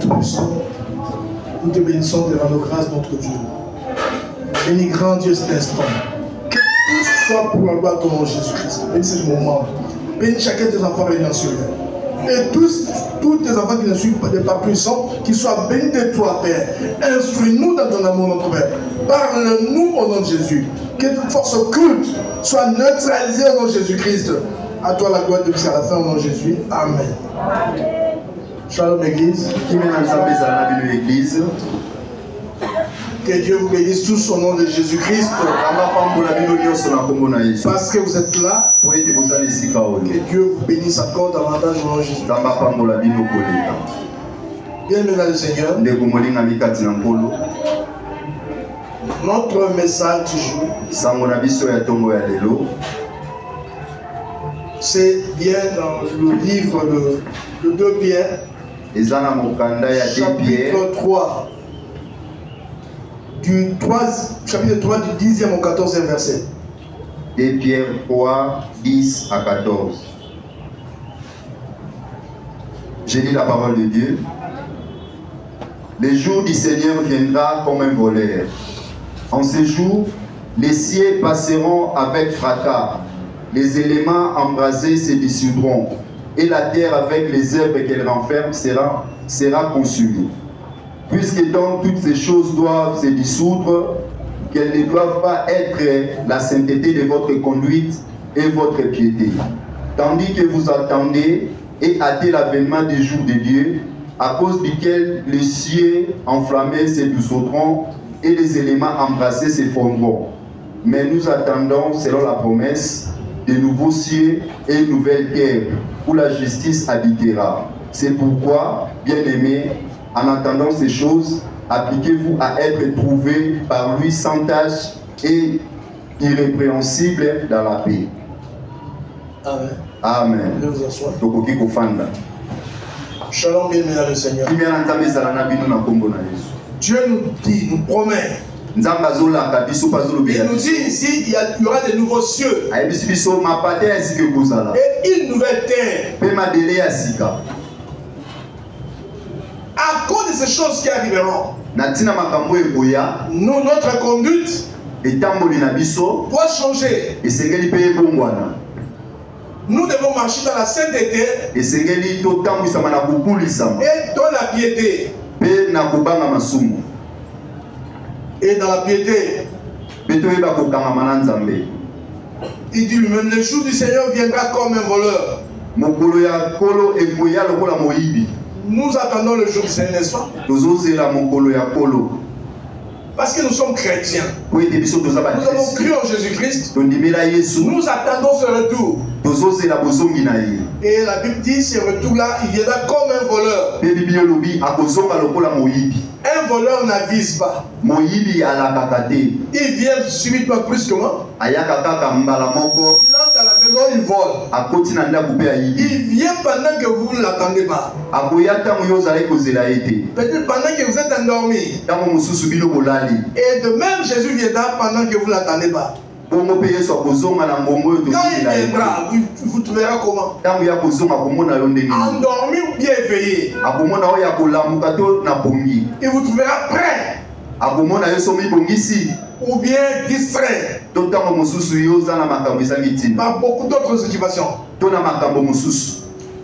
Tout-Puissant, nous te bénissons devant nos grâces, notre Dieu. Bénis grand Dieu cet instant. Que tout soit pour la gloire de ton nom Jésus-Christ. Bénis ce moment. Bénis chacun de tes enfants réunis sur eux. Et tous tes enfants qui ne suivent pas des pas puissants, qu'ils soient bénis de toi, Père. Instruis-nous dans ton amour, notre Père. Parle-nous au nom de Jésus. Que toute force occulte soit neutralisée au nom de Jésus-Christ. À toi la gloire depuis à la fin au nom de Jésus. Amen. Shalom Église. Que Dieu vous bénisse tous au nom de Jésus-Christ. Parce que vous êtes là. Que Dieu vous bénisse encore davantage au nom de Jésus. Bien aimé dans le Seigneur. Notre message du jour, c'est bien dans le livre de 2 Pierre, chapitre 3, chapitre 3 du 10e au 14e verset. 2 Pierre 3, 10 à 14. J'ai dit la parole de Dieu. Le jour du Seigneur viendra comme un voleur. En ce jour, les cieux passeront avec fracas, les éléments embrasés se dissoudront, et la terre avec les œuvres qu'elle renferme sera consumée. Puisque donc toutes ces choses doivent se dissoudre, qu'elles ne doivent pas être la sainteté de votre conduite et votre piété. Tandis que vous attendez et hâtez l'avènement du jour de Dieu, à cause duquel les cieux enflammés se dissoudront et les éléments embrassés se fondront. Mais nous attendons, selon la promesse, de nouveaux cieux et une nouvelle terre où la justice habitera. C'est pourquoi, bien-aimés, en attendant ces choses, appliquez-vous à être trouvés par lui sans tache et irrépréhensible dans la paix. Amen. Amen. Je vous assois. Shalom, bien-aimé dans le Seigneur. Dieu nous dit, nous promet. Il nous dit ici, il y aura de nouveaux cieux et une nouvelle terre. À cause de ces choses qui arriveront, nous, notre conduite doit changer. Nous devons marcher dans la sainteté et dans la piété. Et dans la piété, il dit lui-même, le jour du Seigneur viendra comme un voleur. Nous attendons le jour du Seigneur, n'est-ce pas? Parce que nous sommes chrétiens. Nous avons cru en Jésus-Christ. Nous attendons ce retour. Et la Bible dit, ce retour-là, il viendra comme un voleur. Un voleur n'avise pas. Il vient subitement brusquement. Il entre dans la maison, il vole. Il vient pendant que vous ne l'attendez pas. Peut-être pendant que vous êtes endormi. Et de même, Jésus viendra pendant que vous ne l'attendez pas. Quand il viendra, vous trouvera comment? Endormi ou bien éveillé? Il vous trouvera prêt ou bien distrait par beaucoup d'autres occupations.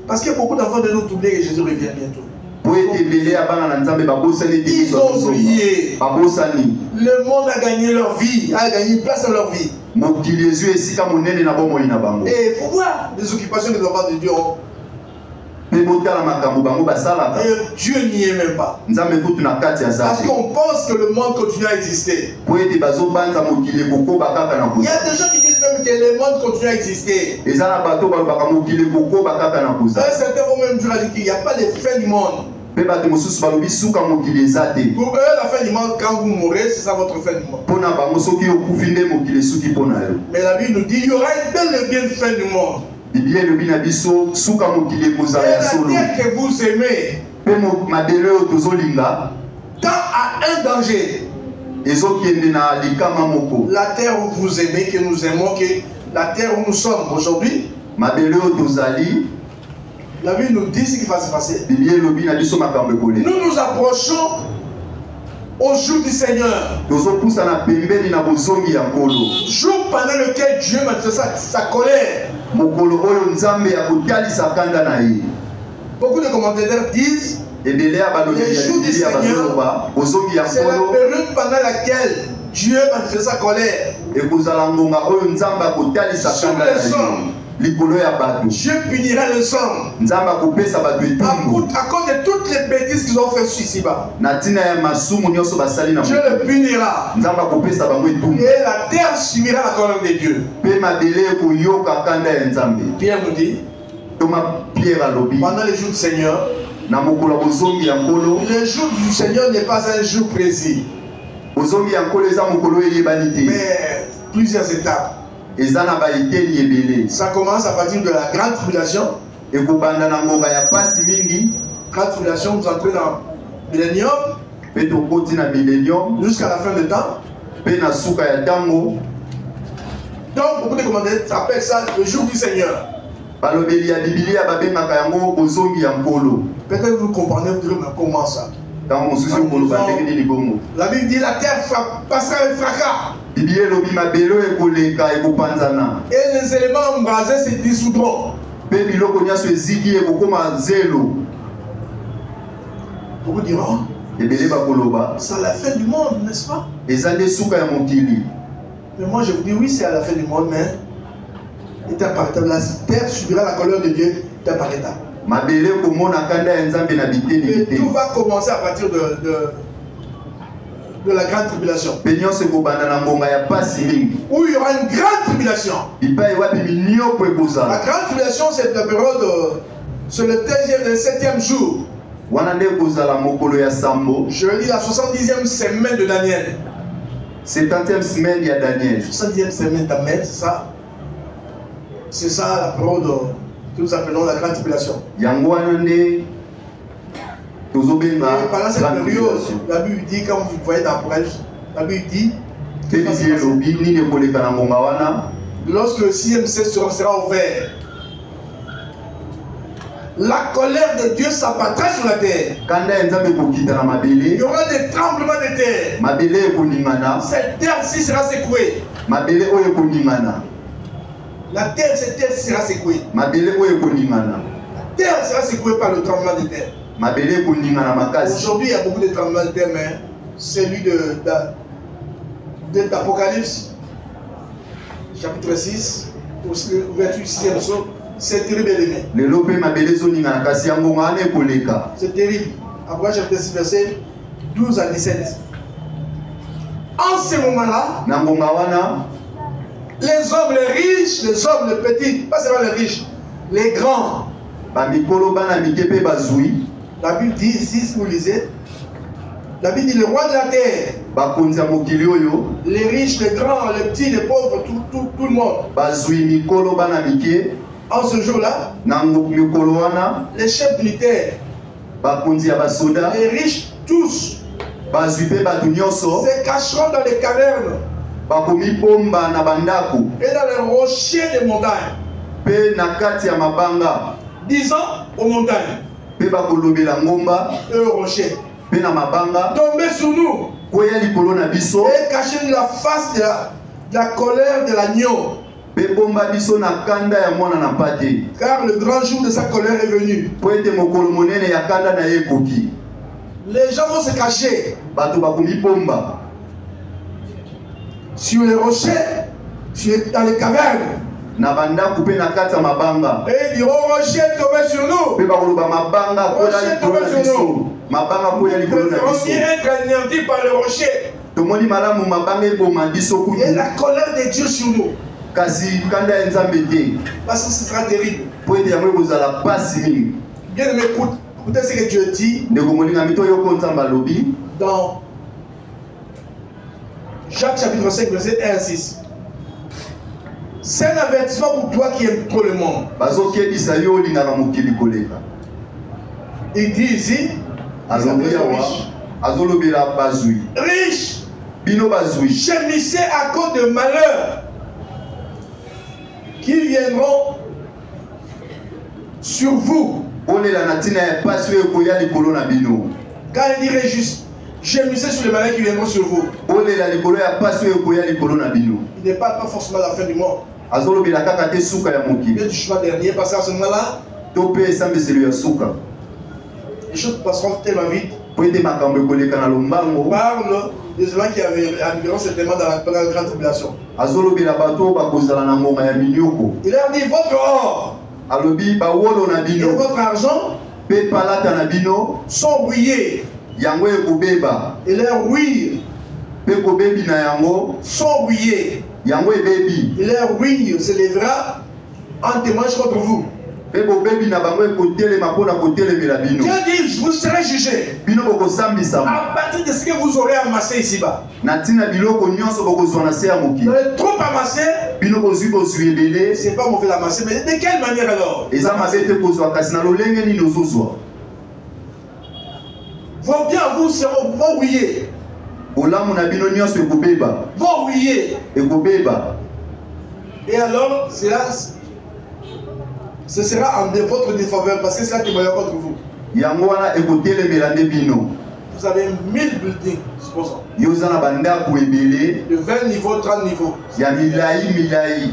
Parce que beaucoup d'enfants de nous oublient que Jésus revient bientôt. Ils ont oublié. Le monde a gagné leur vie, a gagné une place dans leur vie. Et il faut voir les occupations que les enfants de Dieu ont. Et Dieu n'y est même pas. Parce qu'on pense que le monde continue à exister. Il y a des gens qui disent même que le monde continue à exister. Certains vont même dire qu'il n'y a pas de fin du monde. Pour eux, la fin du monde, quand vous mourrez, c'est ça votre fin du monde. Mais la Bible nous dit qu'il y aura une belle et bien fin du monde. Et la terre que vous aimez, quand à un danger, la terre où vous aimez, que nous aimons, que la terre où nous sommes aujourd'hui, La Bible nous dit ce qui va se passer. Nous nous approchons au jour du Seigneur. Jour pendant lequel Dieu manifeste sa colère. Beaucoup de commentateurs disent les jours du Seigneur, c'est la période pendant laquelle Dieu manifeste sa colère. Sur les hommes, Dieu punira les hommes à cause de toutes les bêtises qu'ils ont fait ici-bas. Dieu le punira. Et la terre subira la colère de Dieu. Pierre nous dit, pendant les jours du Seigneur, le jour du Seigneur n'est pas un jour précis, mais plusieurs étapes. Ça commence à partir de la grande tribulation. Grande tribulation, vous entrez dans le millénium jusqu'à la fin du temps. Donc beaucoup de commentateurs appellent ça le jour du Seigneur. Peut-être que vous comprenez, vous direz, mais comment ça? La Bible dit la terre passera avec fracas. Et les éléments embrasés se dissoudront. Beaucoup diront, c'est à la fin du monde, n'est-ce pas? Mais moi je vous dis, oui, c'est à la fin du monde, mais étape par étape, la terre subira la colère de Dieu, étape par étape. Et tout va commencer à partir de la grande tribulation. Où il y aura une grande tribulation. La grande tribulation, c'est la période, c'est le 7e jour. Je lis la 70e semaine de Daniel. 70e semaine de Daniel. 70e semaine de Daniel, c'est ça. C'est ça la période que nous appelons la grande tribulation. Et pendant cette période, la Bible dit, comme vous voyez dans l'Apocalypse, la Bible dit lorsque le 6e ciel sera ouvert, la colère de Dieu s'abattra sur la terre. Il y aura des tremblements de terre. Cette terre-ci sera secouée. La terre, cette terre sera secouée. La terre sera secouée par le tremblement de terre. Aujourd'hui, il y a beaucoup de tremblements de terre, mais celui d'Apocalypse, chapitre 6, ouverture 6e saut, c'est terrible, aimé. C'est terrible. Après, chapitre 6, verset 12 à 17. En ce moment-là, les hommes, les riches, les hommes, les petits, pas seulement les riches, les grands. La Bible dit ici, si vous lisez, la Bible dit le roi de la terre, les riches, les grands, les petits, les pauvres, tout le monde. En ce jour-là, les chefs militaires, les riches, tous, se cacheront dans les cavernes et dans les rochers des montagnes, disant aux montagnes et aux rochers, tombez sur nous et cachez la face de la colère de l'agneau, car le grand jour de sa colère est venu. Les gens vont se cacher sur les rochers, dans les cavernes. Et ils diront, rocher, tombez sur nous. Rocher, tombez sur nous. Nous préférons être anéantis par le rocher. Et la colère de Dieu sur nous. Parce que ce sera terrible. Bien aimé, écoutez ce que Dieu dit dans Jacques chapitre 5, verset 1 à 6. C'est un avertissement pour toi qui aimes trop le monde. Il dit ici, riche, gémissez à cause de malheurs qui viendront sur vous. Olela natina ya passe ekoya likolo na bino. Quand il dirait juste, gémissez sur les malheurs qui viendront sur vous. Olela likolo ya passe ekoya likolo na bino. Il n'est pas forcément la fin du monde. Azolobela kaka te suka ya Il mokili. est du chemin dernier, parce qu'à ce moment-là, To pe esambiselo ya suka. les choses passeront tellement vite. Po ete makambo ekoleka na On lombango. parle des gens qui avaient environ certainement pendant la grande tribulation. Azolobela bato bakozala na ngonga ya minioko. Il leur dit, votre or Alobi bawolo na et bino. votre argent Pe palata na bino. sont rouillés. Yango ekobeba. Et leurs ruines Pe kobebi na yango. sont rouillés. Yango ebebi. Et leur ruine se lèvera en témoignage contre vous. Pe bobebi na bango ekotelema mpona kotelemela bino. Dieu dit, vous serez jugés Bino bokosambisama. à partir de ce que vous aurez amassé ici-bas. Na ntina biloko nyonso bokozwa na se ya Vous mokili. avez trop amassé, Bino bozwi ebele. c'est pas mauvais d'amasser, mais de quelle manière alors? Eza mabe te kozwa kasi na lolenge nini ozozwa. Vos biens, vous seront vont rouillés. Olamu na bino nyonso ekobeba. Vont rouillés. Ekobeba. Et alors, ce sera en votre défaveur parce que c'est là qui va contre vous. Yango wana ekotelemela nde bino. Vous avez 1000 buildings, supposons. Yo oza na bandako ebele De 20 niveaux, 30 niveaux. ya milai.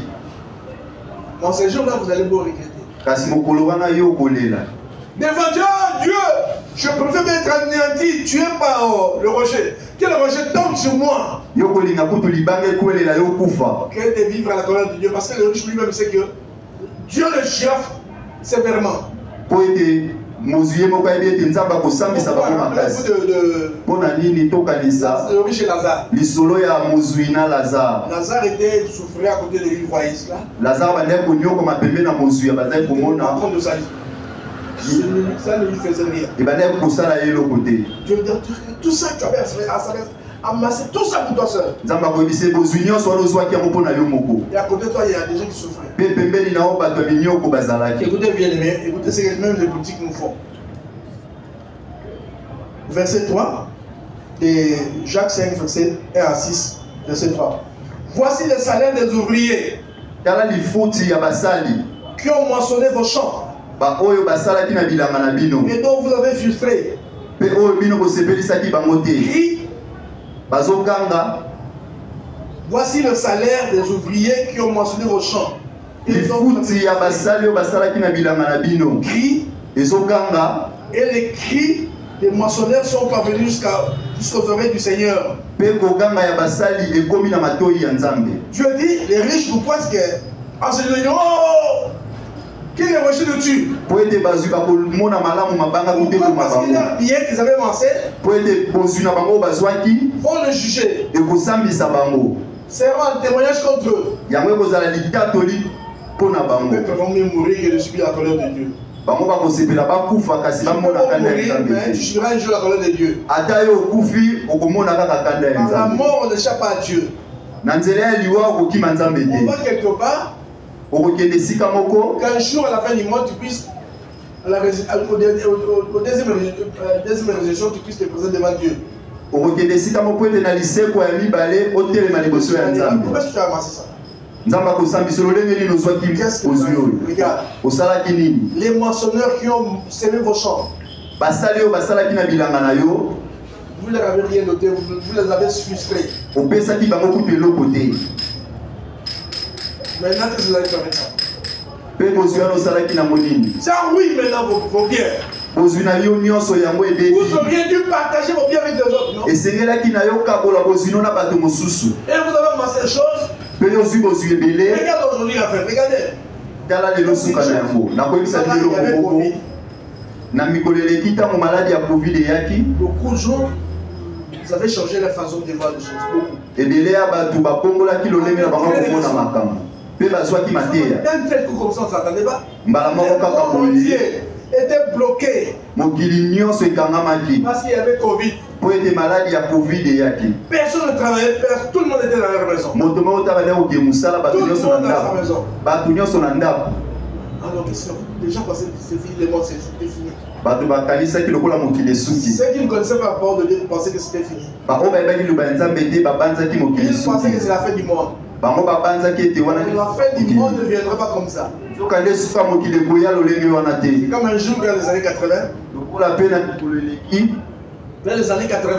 Dans ces jours-là, vous allez vous regretter. Kasi mokolo wana yo okolela. Devant Dieu, Dieu, je préfère être anéanti, tué par le rocher. Que le rocher tombe sur moi. Yo kolinga kutu libanga ekolela yo kufa. Que de vivre à la colère de Dieu. Parce que le riche lui-même sait que Dieu le chauffe sévèrement. Po ete mozuye moko ayebi ete nzambe akosambisa bango makasi. Mpona nini tokanisa Le riche et Lazare. lisolo ya mozwi na Lazare. Lazare était souffré à côté de lui, voyez cela. Lazare bandaki konyokoma pembeni na mozwi ya bazali En komona train de sa vie. Ça ne lui faisait rien. ebandaki kosala ye eloko te. Dieu veut dire tout ça, tu avais amassé tout ça pour toi seul. Nzambe akoyebisa bozwi nyonso wana ozwaki yango mpo na yo moko. Et à côté de toi, il y a des gens qui souffraient. Mpe pembeni na yo bato ya minioko bazalaki. Écoutez bien, écoutez ce que même les boutiques nous font. Verset 3 et Jacques 5, verset 1 à 6, verset 3. Voici le salaire des ouvriers Tala lifuti ya basali qui ont moissonné vos champs baoyo basalaki na bilanga na bino et dont vous avez frustré. mpe oyo bino bosepelisaki bango te Qui bazokanga. voici le salaire des ouvriers qui ont moissonné vos champs. Et dont vous avez lifuti ya basali oyo basalaki na bilanga na bino cris ezokanga. et les cris des moissonneurs sont parvenus jusqu'aux oreilles du Seigneur. Mpe kokanga ya basali ekomi na matoi ya Nzambe. Dieu dit, les riches vous pensent que en se disant, oh, qui les rochers de tu? Po ete bazwi bakomona malamu mabanga Pourquoi? kotekoma Parce qu'il y bango. a bien qu'ils avaient avancé, Po ete bozwi na bango oyo bazwaki vont le juger. ekosambisa bango. Seront un témoignage contre eux. Yango ekozala litatoli mpo na Les bango. peuples vont mieux mourir que de subir la colère de Dieu. Bango bakosepela bakufa kasi Tu peux bamona pas kanda ya mourir, Nzambe mais tu te. subiras un jour la colère de Dieu. Ata yo okufi okomona kaka kanda ya Par la Nzambe. mort, on n'échappe pas à Dieu. Na nzela ya liwa okokima Nzambe On te. va quelque part, Okokende esika moko qu'un jour, à la fin du mois, tu puisses, au deuxième résurrection, tu puisses te présenter devant Dieu. okokende esika moko ete na liseko ya mibale otelema liboso ya Nzambe. Pourquoi est-ce que tu as amassé ça? Nzambe akosambisa lolenge nini ozwaki Qu'est-ce que ozwi oyo. regarde, Osalaki nini? les moissonneurs qui ont semé vos champs, Basali oyo basalaki na bilanga na yo vous ne leur avez rien noté, vous les avez frustrés. opesaki bango kutu eloko te. Maintenant, qu'est-ce que vous allez faire avec ça? Mpe bozwi wana osalaki nango nini? Ça, oui, maintenant, vos biens. Bozwi na yo nyonso yango ebebi. Vous auriez dû partager vos biens avec les autres, non? Esengelaki na yo kabola bozwi no na bato mosusu. Et vous avez amassé des choses. Mpe ozwi bozwi ebele. Regarde aujourd'hui l'affaire, regardez. Tala lelo suka na yango. Nakoyebisa bino eloko moko. Na mikolo eleki ntango maladi ya covid eyaki, Beaucoup de gens, vous avez changé la façon de voir les choses. Beaucoup. ebele ya bato babongolaki lolenge na bango komona makambo. Mpe bazwaki mateya. Un tel coup comme ça, on ne s'attendait pas. Mbala moko kaka Le monde boye. entier était bloqué Mokili nyonso ekangamaki. parce qu'il y avait Covid. Po ete maladi ya covid eyaki. Personne ne travaillait, tout le monde était dans leur maison. Moto moko taka nde koke mosala bato Tout le nyonso na monde dans sa ndako. maison. Bato nyonso na ndako. Alors, qu'est-ce que les gens pensaient que c'est fini, les morts, c'était fini. Bato bakanisaki lokola mokili esuki. Ceux qui ne connaissaient pas la parole de Dieu pensaient que c'était fini. Baoyo bayebaki liloba ya Nzambe te babanzaki mokili Ils pensaient que esuki. c'est la fin du monde. bango babanza ki ete wana La fin du monde ne viendra pas comme ça. sokande suka mokili ekoya lolenge wana te C'est comme un jour vers les années 80. lokola mpe na mikolo eleki Vers les années 80.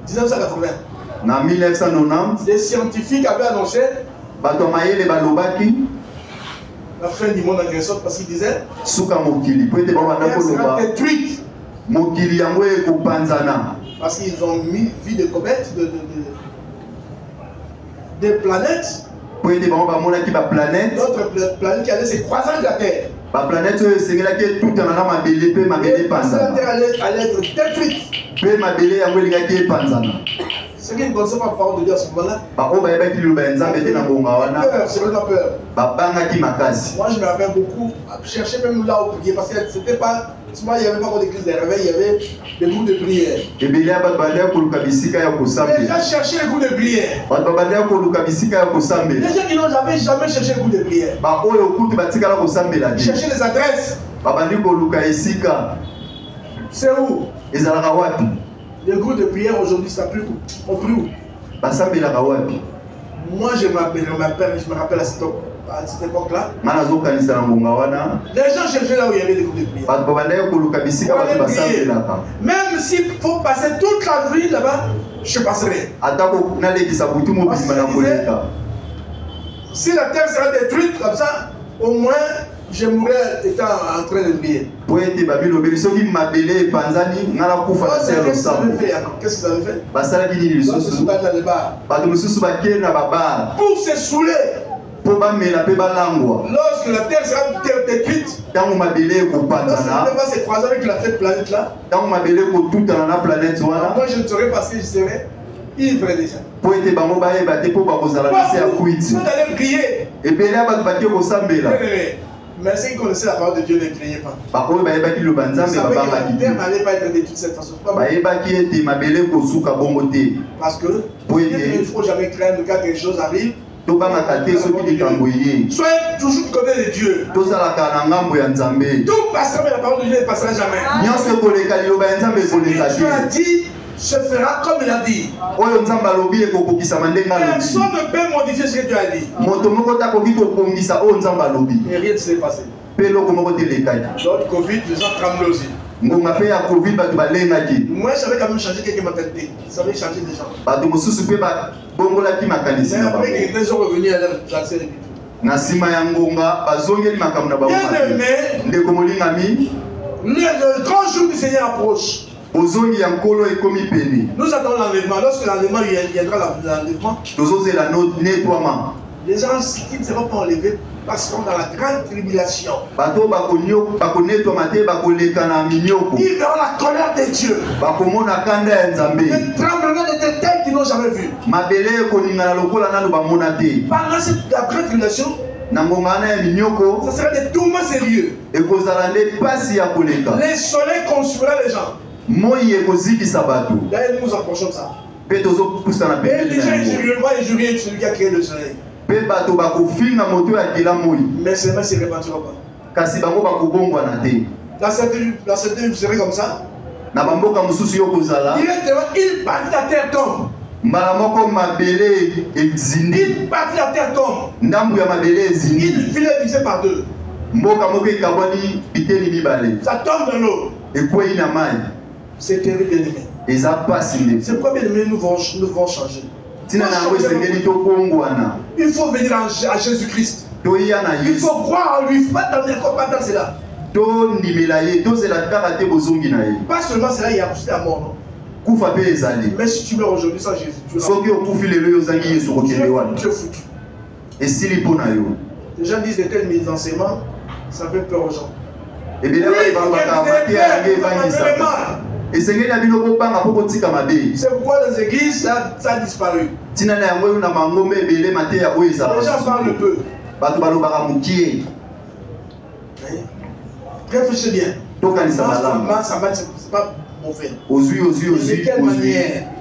1980. na 1990 Les scientifiques avaient annoncé bato ya mayele balobaki la fin du monde en quelque sorte parce qu'ils disaient suka mokili po ete babanda elle sera koloba détruite. mokili yango ekopanzana Parce qu'ils ont mis vie de comètes, des planètes, po ete bango bamonaki baplanète d'autres planètes qui allaient se croiser avec la Terre. baplanète oyo esengelaki etutana na mabele mpe mabele Et parce que la epanzana Terre allait être détruite. mpe mabele yango elingaki epanzana Ceux qui ne connaissaient pas la parole de Dieu à ce moment-là, bango bayebaki liloba ya nzambe te na ngonga wana c'est vraiment peur. babangaki makasi. Moi, je me rappelle beaucoup, chercher même là où prier, parce que c'était pas, souvent il n'y avait pas d'église de réveil, il y avait des groupes de prière. ebele ya bato bandaki koluka bisika ya Les kosambela gens cherchaient les groupes de prière. bato bandaki koluka bisika ya kosambela Les gens qui n'ont jamais cherché les groupes de prière. baoyo kutu batikala kosambela te Chercher les adresses. babandi koluka esika C'est où? ezalaka wapi Les groupes de prière aujourd'hui, ça prie où? On prie où? basambelaka wapi Moi, je me rappelle à cette époque-là. nga nazokanisa na ngonga wana Les gens cherchaient là où il y avait des groupes de prière. bato babandaki koluka bisika bato basambelaka Même s'il faut passer toute la nuit là-bas, je passerai. atako nalekisa butu mobima na koleka Si la terre sera détruite comme ça, au moins je mourrai étant en train de prier. po ete babilobeli soki mabele epanzani nga nakufa na se ya Qu'est-ce qu'ils losambo avaient fait encore? Qu'est-ce qu'ils avaient fait? basalaki nini Ils se lisusu sont battus dans les bars. bato mosusu bakei na babara Pour se saouler, mpo bamela mpe balangwa lorsque la terre sera détruite, ntango mabele lorsque ekopanzana la terre va se croiser avec cette planète-là, ntango mabele ekotutana na planète wana moi je ne saurais parce que je serai ivre déjà. mpo ete bango bayeba te mpo bakozala na se ya kwiti Vous allez prier. ebele ya bato bake kosambela Mais ceux qui connaissaient la parole de Dieu ne criaient pas. baoyo bayebaki liloba Ils nzambe savaient que babangaki la te terre n'allait pas être détruite de cette façon. Pas bon. bayebaki ete mabele ekosuka bongo te Parce que Oui, il ne faut jamais craindre quand quelque chose arrive. tobangaka te soki likambo eye Soyez toujours du côté de Dieu. tozalaka na ngambo ya nzambe Tout passera, mais la parole de Dieu ne passera jamais. nyonso ekoleka liloba ya nzambe Ce que ekoleka Dieu a te dit se fera comme il a dit. oyo nzambe alobi ekokokisama ndenge alobi Personne ne peut modifier ce que Dieu a dit. moto moko te akoki kokongisa oyo nzambe alobi Et rien ne s'est passé. mpe eloko moko te elekaki Lors du Covid, les gens tremblaient aussi. ngonga mpe ya covid bato balengaki Moi, j'avais quand même changé quelques mentalités. Ça avait changé des gens. bato mosusu mpe babongolaki makanisi Mais na après bango que les gens revenus à leur classe, na nsima ya ngonga bazongeli makambo na bango bien mabe. aimé, ndeko molingami le grand jour du Seigneur approche. bozongi ya nkolo ekomi pene Nous attendons l'enlèvement. Lorsque l'enlèvement viendra, l'enlèvement, tozozela nettoiement les gens qui ne seront pas enlevés passeront dans la grande tribulation. bato bakonetwama te bakoleka na minyoko Ils verront la colère de Dieu. bakomona kanda ya nzambe Le tremblement de tels qu'ils n'ont jamais vu. mabele ekoningana lokola nano bamona te Pendant la grande tribulation, na ngonga wana ya minyoko ce sera des tourments sérieux. ekozala nde pasi ya koleka Les soleils consumera les gens. moi ekozikisa bato D'ailleurs, nous approchons de ça. mpe tozopusana Et pembeni les na gens yango injurieront et injurier celui qui a créé le soleil. mpe bato bakofinga moto ya kila moi Mais ces mains ne se répandront pas. kasi bango bakobongwana te Dans cette vie, vous serez comme ça. na bamboka mosusu yo kozala Directement, une partie de la terre tombe. mbala moko mabele ezindi Une partie de la terre tombe. ndambu ya mabele ezindi Une ville est divisée par deux. mboka moko ekabwani biteni mibale Ça tombe dans l'eau. ekwei na mai C'est terrible, bien aimé. eza pasi nde C'est pourquoi, bien aimé, nous devons changer. ntina na yango esengeli tokongwana Il faut venir à Jésus-Christ. toya na Il yesu faut croire en lui. Pas dans cela. tondimela ye tozela kaka te bozongi na ye Pas seulement cela, il y a aussi la mort. Non? kufa mpe ezali Mais si tu meurs aujourd'hui sans Jésus, tu es soki okufi lelo yo ozangi yesu okokende wana foutu. esili mpo na yo Les gens disent de tels mes enseignements, ça fait peur aux gens. ebele balobaka mate yange ebangisaka esengeli na bino kobanga mpo kotika mabe C'est pourquoi dans les églises, ça a disparu. ntina na yango oyo na mangombe ebele mateya oyo Les gens parlent ezalaka peu. bato balobaka mokie Réfléchissez bien. tokanisa malamu C'est pas mauvais. ozwi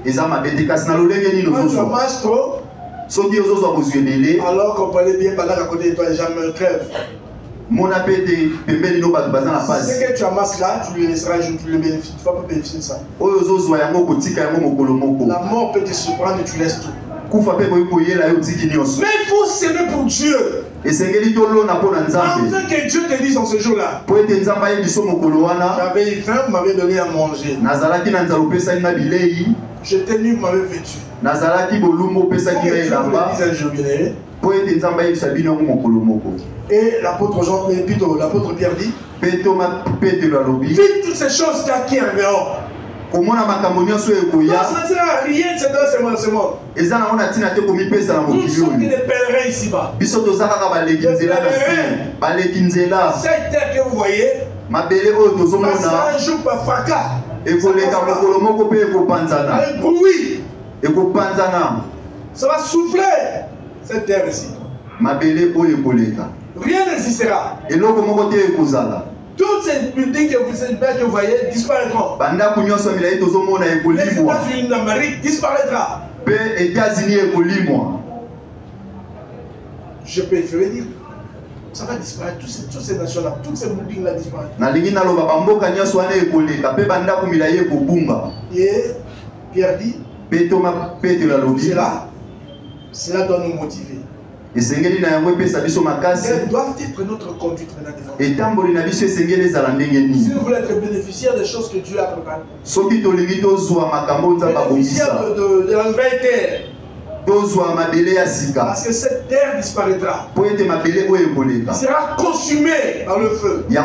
eza mabe te kasi na lolenge nini Quand tu ozozwa marches trop, soki ozozwa bozwi ebele alors qu'on parlait bien pendant qu'à côté de toi, les gens me crèvent. mona mpe ete pembeni no bato baza na Ce pasi que tu amasses là, tu le laisseras un jour, tu le bénéficies. Tu vas pas bénéficier de ça. oyo ozozwa yango kotika yango mokolo moko La mort peut te surprendre et tu laisses tout. kufa pe koyela yo tiki nyonso. Mais il faut s'aimer pour Dieu. Esengeli tolona mpona Nzambe. Afin que Dieu te dise en ce jour-là. Po ete Nzambe ayebiso mokolo wana. J'avais eu faim, vous m'avez donné à manger. Nazalaki na nzala opesaki nga bilei. J'étais nu, vous m'avez vêtu. Nazalaki bolumbu opesaki nga elamba. Po ete Nzambe ayebisa bino yango mokolo moko. Et l'apôtre Jean, plutôt l'apôtre Pierre dit, faites toutes ces choses qui arriveront. Comment na makambo nyonso ekoya. Ça ne sert à rien de se dans ce monde. Eza na ona tina te komipesa na mokili. Nous sommes des pèlerins ici-bas. Biso tozaka baleki nzela na se. Baleki nzela. Cette terre que vous voyez, mabele oyo tozomona. un jour par fracas. Ekoleka mokolo moko pe ekopanzana. Un bruit. Ekopanzana. Ça va souffler cette terre ici. Mabele oyo ekoleka. Rien n'existera. Eloko moko te ekozala. Toutes ces buildings que vous voyez disparaîtront. Les États-Unis d'Amérique disparaîtra. Je veux dire, ça va disparaître. Toutes ces nations-là, toutes ces buildings-là disparaîtront. Et Pierre dit, cela doit nous motiver. Elles doivent être notre conduite maintenant devant. Si nous voulons être bénéficiaires des choses que Dieu a préparées, bénéficiaires de la nouvelle terre, parce que cette terre disparaîtra, elle sera consumée par le feu. Ah,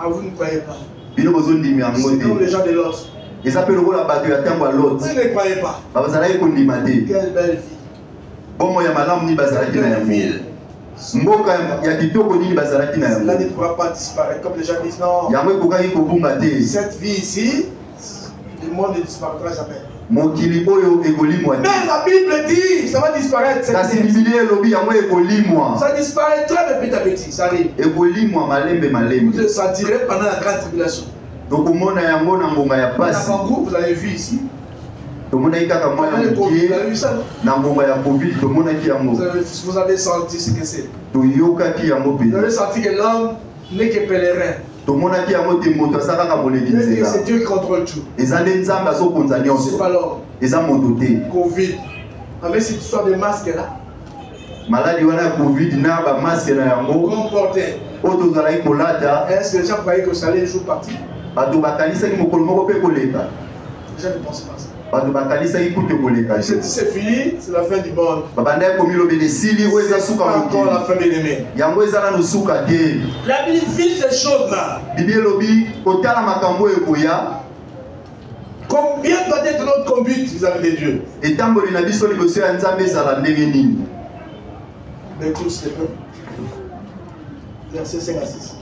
vous ne croyez pas? C'est comme les gens de l'autre. Vous ne croyez pas? Quelle belle vie! Cela ne pourra pas disparaître. Comme les gens disent non, cette vie ici, le monde ne disparaîtra jamais. Mais la Bible dit ça va disparaître. Ça disparaîtra petit à petit. Ça arrive. Vous le sentirez pendant la grande tribulation. Vous avez vu ici. Vous avez senti ce que c'est. Vous avez senti que l'homme n'est que pèlerin. C'est Dieu qui contrôle tout. C'est pas l'homme. Covid. Avec cette histoire de masque là. Comporté. Est-ce que les gens croyaient que ça allait un jour partir? Les gens ne pensent pas ça. C'est fini, c'est la fin du monde. C'est pas encore la fin de l'année. La Bible vit ces choses-là. Combien doit être notre conduite vis-à-vis de Dieu? De tous les peuples. Verset 5 à 6.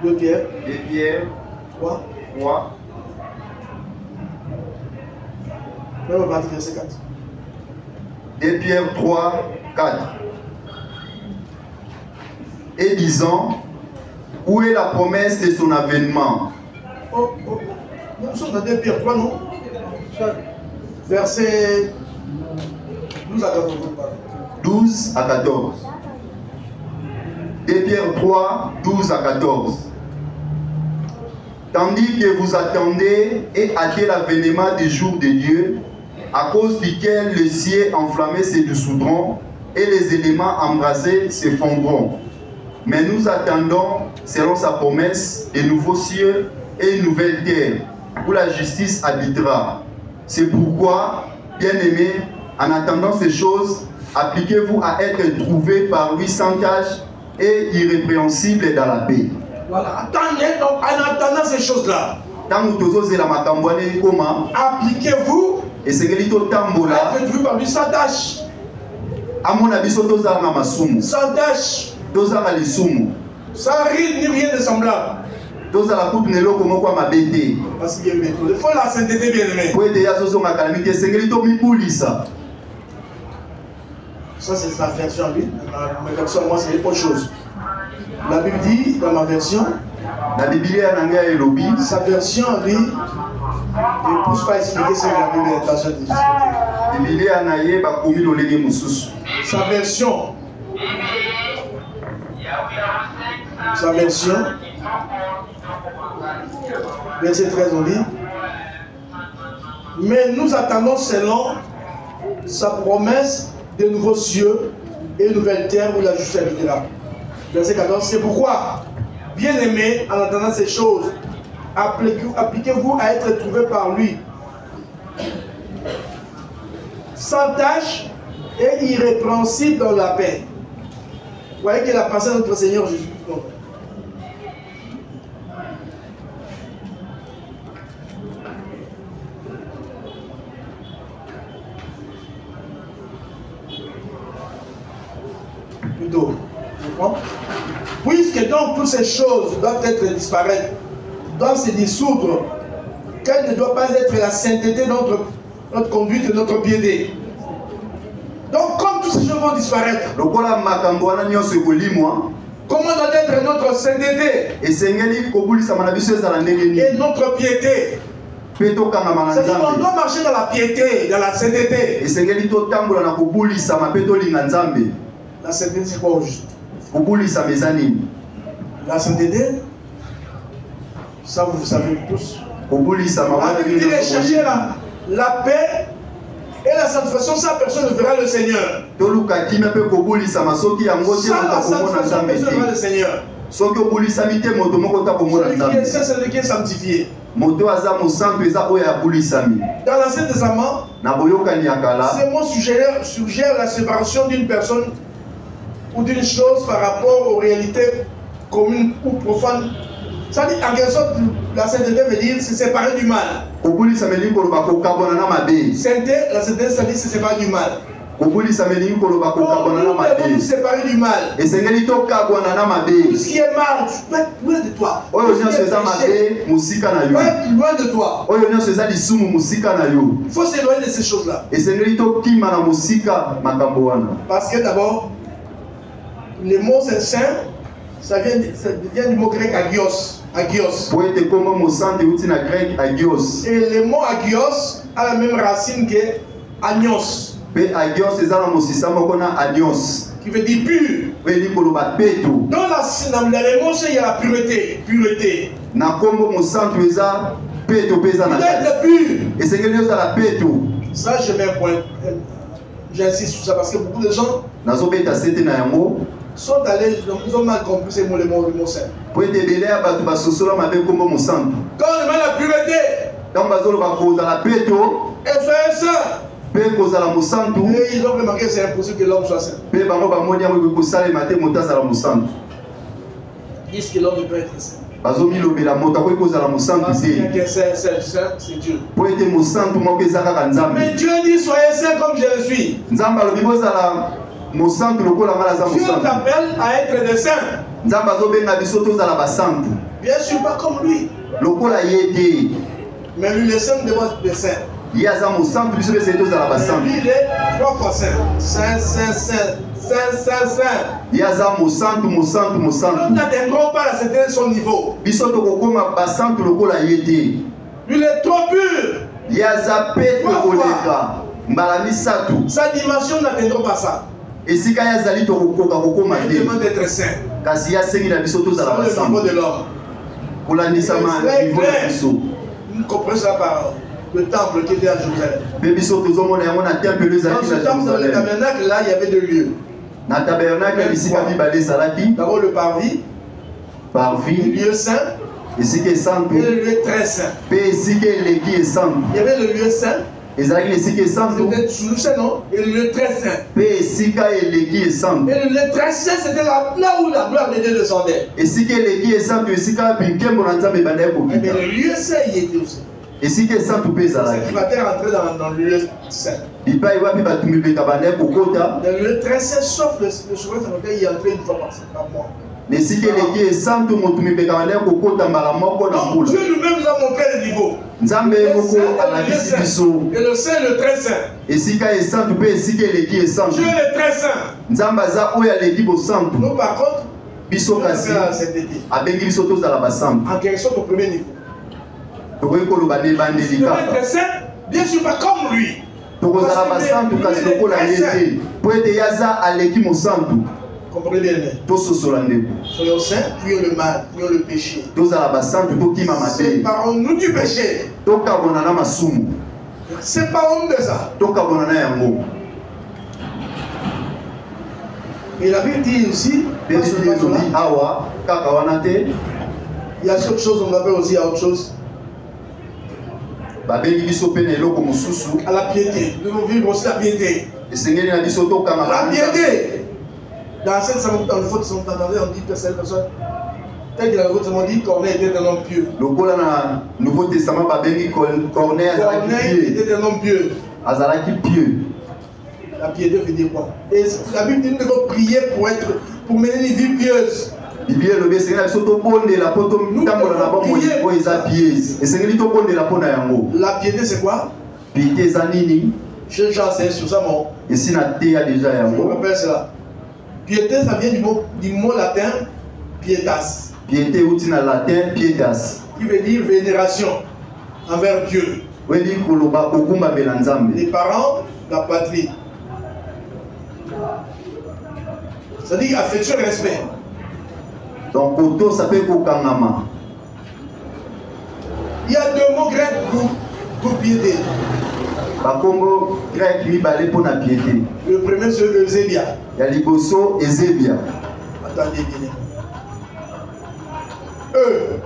De Pierre. 3. 3. Même partie verset 4. 2 Pierre 3, 4. Et disant, où est la promesse de son avènement? Nous sommes dans 2 Pierre 3, non? Verset 12 à 14. 12 à 14. 2 Pierre 3, 12 à 14. Tandis que vous attendez et hâtez l'avènement du jour de Dieu, à cause duquel les cieux enflammés se dissoudront et les éléments embrasés se fondront. Mais nous attendons, selon sa promesse, de nouveaux cieux et une nouvelle terre, où la justice habitera. C'est pourquoi, bien-aimés, en attendant ces choses, appliquez-vous à être trouvés par lui sans tache et irrépréhensible dans la paix. Voilà, attendez, donc en attendant ces choses-là, appliquez-vous à être trouvé par lui sans tache. Sans tache. Sans rire ni rien de semblable. Parce qu'il faut la sainteté, bien aimé. Ça, c'est sa version, lui. Ma version, moi, c'est autre chose. La Bible dit, dans ma version, sa version, lui, ne pousse pas à expliquer ce que la Bible a l'intention de discuter. Sa version, verset 13, on dit, Mais nous attendons selon sa promesse de nouveaux cieux et une nouvelle terre où la justice habitera. Verset 14. C'est pourquoi, bien-aimés, en attendant ces choses, appliquez-vous à être trouvés par lui, sans tache et irrépréhensible dans la paix. Vous voyez que la pensée de notre Seigneur Jésus-Christ. Plutôt, puisque donc toutes ces choses doivent être disparaître, doivent se dissoudre, quelle ne doit pas être la sainteté de notre conduite et notre piété. Donc comme toutes ces choses vont disparaître, comment doit être notre sainteté et notre piété? C'est-à-dire qu'on doit marcher dans la piété, dans la sainteté. La sainteté, c'est quoi au juste? La sainteté, ça vous savez tous. La Bible dit de chercher la paix et la sanctification, ça personne ne verra le Seigneur. Sans la sanctification, personne ne verra le Seigneur. Celui qui est saint, c'est celui qui est sanctifié. Dans l'Ancien Testament, ces mots suggèrent la séparation d'une personne ou d'une chose par rapport aux réalités communes ou profanes. Ça dit en quelque sorte, la sainteté veut dire se séparer du mal. Sainteté, la sainteté, ça dit se séparer du mal. Nous devons nous séparer du mal. Tout ce qui est mal, tu peux être loin de toi. Tout ce qui est péché, tu peux être loin de toi. Il faut s'éloigner de ces choses-là. Parce que d'abord, le mot saint, ça vient du mot grec agios. Agios. Et le mot agios a la même racine que agnos. Qui veut dire pur. Dans l'émotion, il y a la pureté. Pureté. Il doit être pur. Ça, je mets un point. J'insiste sur ça parce que beaucoup de gens sont allés, ils ont mal compris ces mots, le mot saint. Quand on demande la pureté, et faire ça, et ils ont remarqué que c'est impossible que l'homme soit saint. Ils disent que l'homme ne peut être saint. Parce qu'il y a que c'est Dieu. Mais Dieu dit soyez saint comme je le suis. Dieu t'appelle à être des saints. Bien sûr, pas comme lui. Mais lui, les saints devant être des saints. Lui, il est 3 fois saint. Saint, saint, saint. Saint. Nous n'atteindrons pas à son niveau. Lui, il est trop pur. Sa dimension n'atteindront pas ça. Il demande d'être saint. C'est le niveau de l'homme. Nous comprenons ça par le temple qui était à Jérusalem. Dans ce temple, dans le tabernacle, là, il y avait 2 lieux. D'abord le parvis, le lieu saint, et le lieu très saint. Il y avait le lieu saint, c'était sous le saint, non? Et le lieu très saint. Et le lieu très saint, c'était là où la gloire de Dieu descendait. Mais le lieu saint, il était aussi. C'est qui va rentrer dans le lieu saint. Le lieu très saint, sauf le souverain sanctuaire, il est entré une fois par mois. Donc Dieu lui-même nous a montré le niveau. Le saint et le saint et le très saint. Dieu est le très saint. Nous par contre, nous sommes à la sainteté. En quelque sorte au premier niveau. Tu dois être saint, bien sûr pas comme lui. Comprenez bien. Soyons saints, fuyons le mal, fuyons le péché. Séparons-nous du péché. C'est pas honte de ça. Et la Bible dit aussi, il y a autre chose, on va faire aussi à autre chose. À la piété. Nous devons vivre aussi la piété. La piété. Dans le Nouveau Testament, on dit que cette personne, tel que dans le Nouveau Testament dit, Corneille était un homme pieux. Corneille était un homme pieux. La piété veut dire quoi? Et la Bible dit que nous devons prier pour mener une vie pieuse. Nous devons prier. La piété c'est quoi? Jean c'est sur ça mon. Je rappelle cela. Piété ça vient du mot latin pietas. Piété ou latin pietas. Qui veut dire vénération envers Dieu. Les parents, la patrie. Ça dit affection et respect. Donc, auto s'appelle Kokangama. Il y a deux mots grecs pour piété. Bakongo grec lui balé pour la piété. Le premier c'est Eusébia. Il y a Liboso et Zébia. Attendez bien.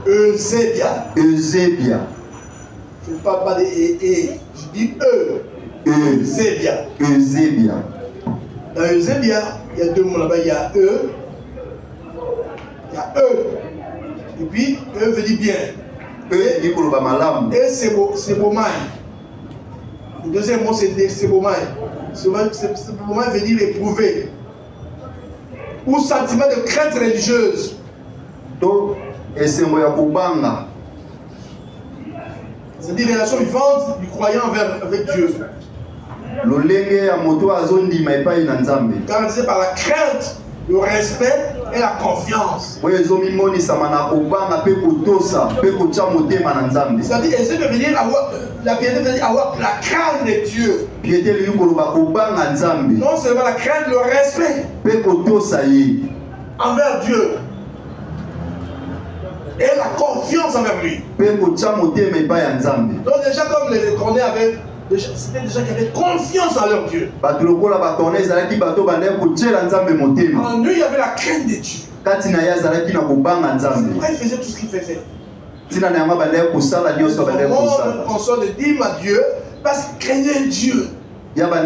Eusébia. Eusébia. Je ne parle pas de je dis Eusébia. Eusébia. Dans Eusébia, il y a deux mots là-bas, il y a il y a et puis veut dire bien. Et c'est Sebomai. Le deuxième mot c'est Sebomai. Sebomai veut dire éprouver. Ou sentiment de crainte religieuse. C'est une relation vivante du croyant avec Dieu. Caractérisé par la crainte, le respect et la confiance. C'est-à-dire, la piété veut dire avoir la crainte de Dieu. Non seulement la crainte, le respect envers Dieu. Et la confiance envers lui. Donc déjà comme les Corneilles avaient, c'était des gens qui avaient confiance en leur Dieu. En eux, il y avait la crainte de Dieu. C'est pourquoi il faisait tout ce qu'il faisait. On sort de dîmes à Dieu parce qu'il craignait Dieu. Il avait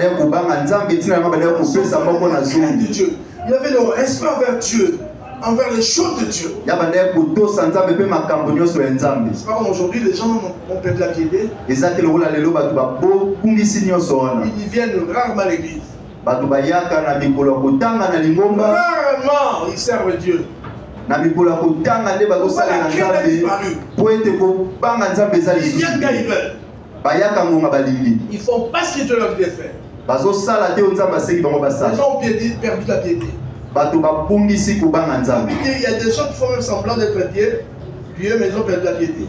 le respect envers Dieu, envers les choses de Dieu. C'est pas comme aujourd'hui, les gens ont perdu la piété. Ils viennent rarement à l'église. Rarement ils servent Dieu. Ils viennent quand ils veulent. Ils font pas ce que Dieu leur dit de faire. Les gens ont perdu la piété. Il y a des gens qui font même semblant d'être pieux, mais ils ont perdu la piété.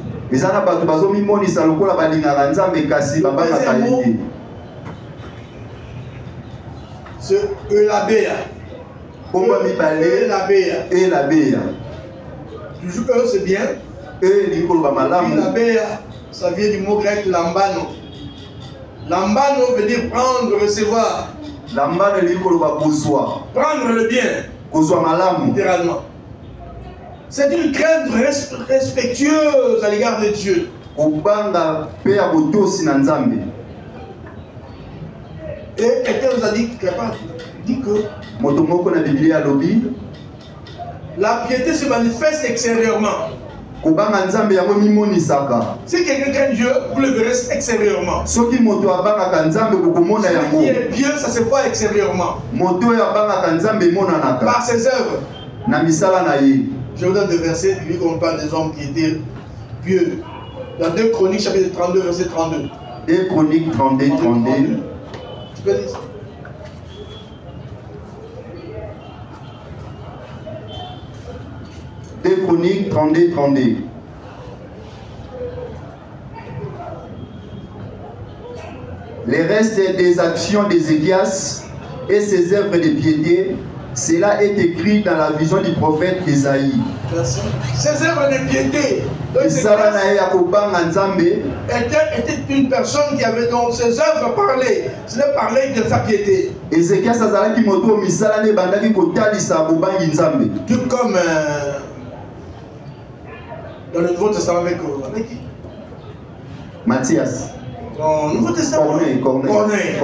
C'est Eulabéa. Toujours eux, c'est bien. Eulabéa, ça vient du mot grec lambano. Lambano veut dire prendre, recevoir. Prendre le bien. Littéralement. C'est une crainte respectueuse à l'égard de Dieu. Et quelqu'un nous a dit que la piété se manifeste extérieurement. Si quelqu'un craint Dieu, vous le verrez extérieurement. Ce qui est pieux, ça se voit extérieurement. Par ses œuvres. Je vous donne des versets, vu qu'on parle des hommes qui étaient pieux. Dans 2 Chroniques, chapitre 32, verset 32. 2 Chroniques 32, 32. Tu peux lire ça? Chroniques 32, 32. Les restes des actions d'Ézéchias et ses œuvres de piété, cela est écrit dans la vision du prophète Ésaïe. Ces œuvres de piété, était une personne qui avait dans ses œuvres parlé. Ce n'est parler de sa piété. Tout comme dans le Nouveau Testament avec qui? Matthias. Dans le Nouveau Testament. Corneille.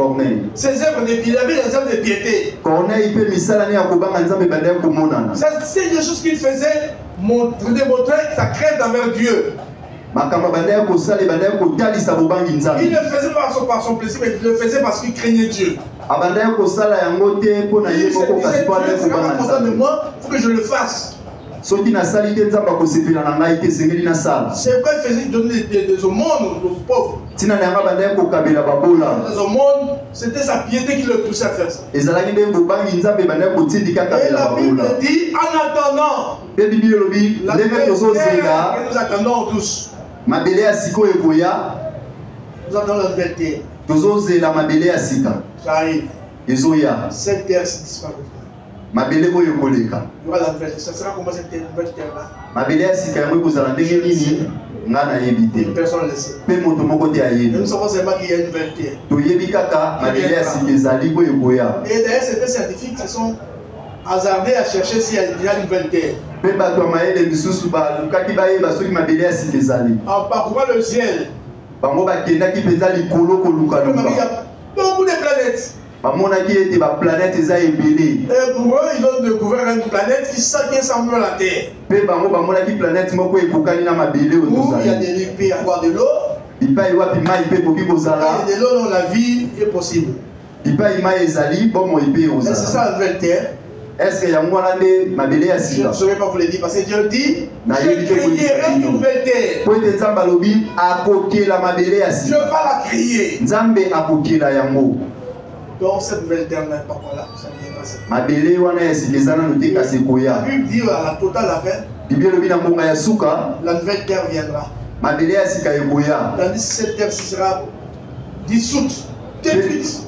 Ses œuvres de piété, il avait des œuvres de piété. C'est des choses qu'il faisait pour démontrer sa crainte envers Dieu. Il ne le faisait pas par son plaisir, mais il le faisait parce qu'il craignait Dieu. Il se disait, Dieu ne sera pas content de moi, il faut que je le fasse. C'est pourquoi il faisait donner des aumônes aux pauvres. Les aumônes, c'était sa piété qui le poussait à faire ça. Et la Bible dit, en attendant la terre que nous attendons tous. Nous attendons la nouvelle terre. Ça arrive. Cette terre se disparaîtra. Il y aura la nouvelle terre. Ça sera comment cette nouvelle terre-là? Personne ne le sait. Mais nous savons seulement qu'il y a une nouvelle terre. Et d'ailleurs, certains scientifiques se sont hasardés à chercher s'il y a déjà une nouvelle terre. En parcourant le ciel, il y a beaucoup de planètes. Et pour eux, ils ont découvert une planète qui semble à la Terre. Où il y a des il peut y avoir de l'eau. Et de l'eau dont la vie est possible. Et c'est ça la nouvelle Terre. Est-ce que je ne saurais pas vous le dire parce que Dieu dit je créerai une nouvelle terre. Je vais pas la créer. Donc cette nouvelle terre n'est pas là. Ça ne vient pas. La Bible dit à la totale la fin. La nouvelle terre viendra. Tandis que cette terre sera dissoute. Détruite.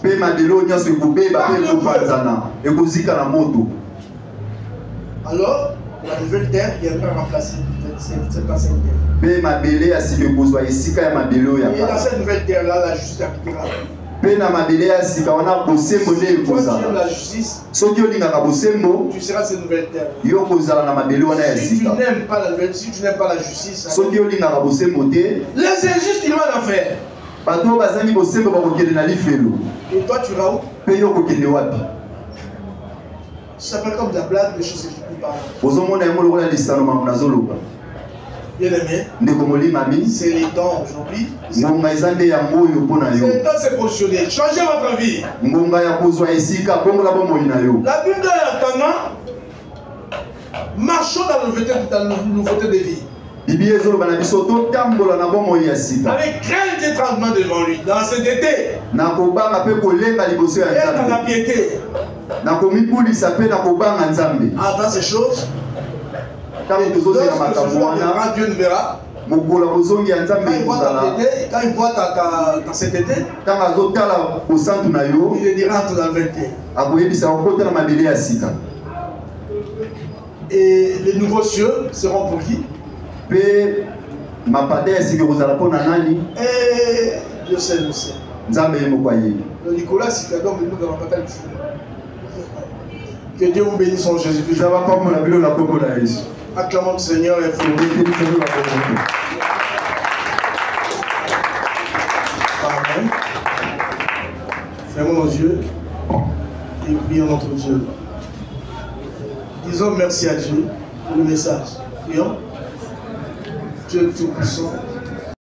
Alors, la nouvelle terre viendra remplacer cette ancienne terre. Et dans cette nouvelle terre-là, la justice habitera. Si tu aimes la justice, tu seras cette nouvelle terre. Si tu n'aimes pas la nouvelle, si tu n'aimes pas la justice, les injustes iront en enfer. Et toi, tu iras où? Ça s'appelle comme de la blague, des choses que je ne peux pas. Bien aimé, c'est les temps aujourd'hui. C'est le temps de se positionner. Changez votre vie. La Bible est attendant. Marchons dans la nouveauté de vie. Avec crainte et tremblement devant lui. Dans cet été. Et dans la piété. Avant ces choses. Quand Dieu nous verra, quand il voit dans cet été, il dira entre dans la vérité. Et les nouveaux cieux seront pour qui? Et Dieu sait, nous sait. Le Nicolas, si tu as donc nous n'avons pas tel. Que Dieu vous bénisse en Jésus-Christ. Acclamons le Seigneur et Amen. Fermons nos yeux et prions notre Dieu. Disons merci à Dieu pour le message. Prions. Dieu Tout-Puissant.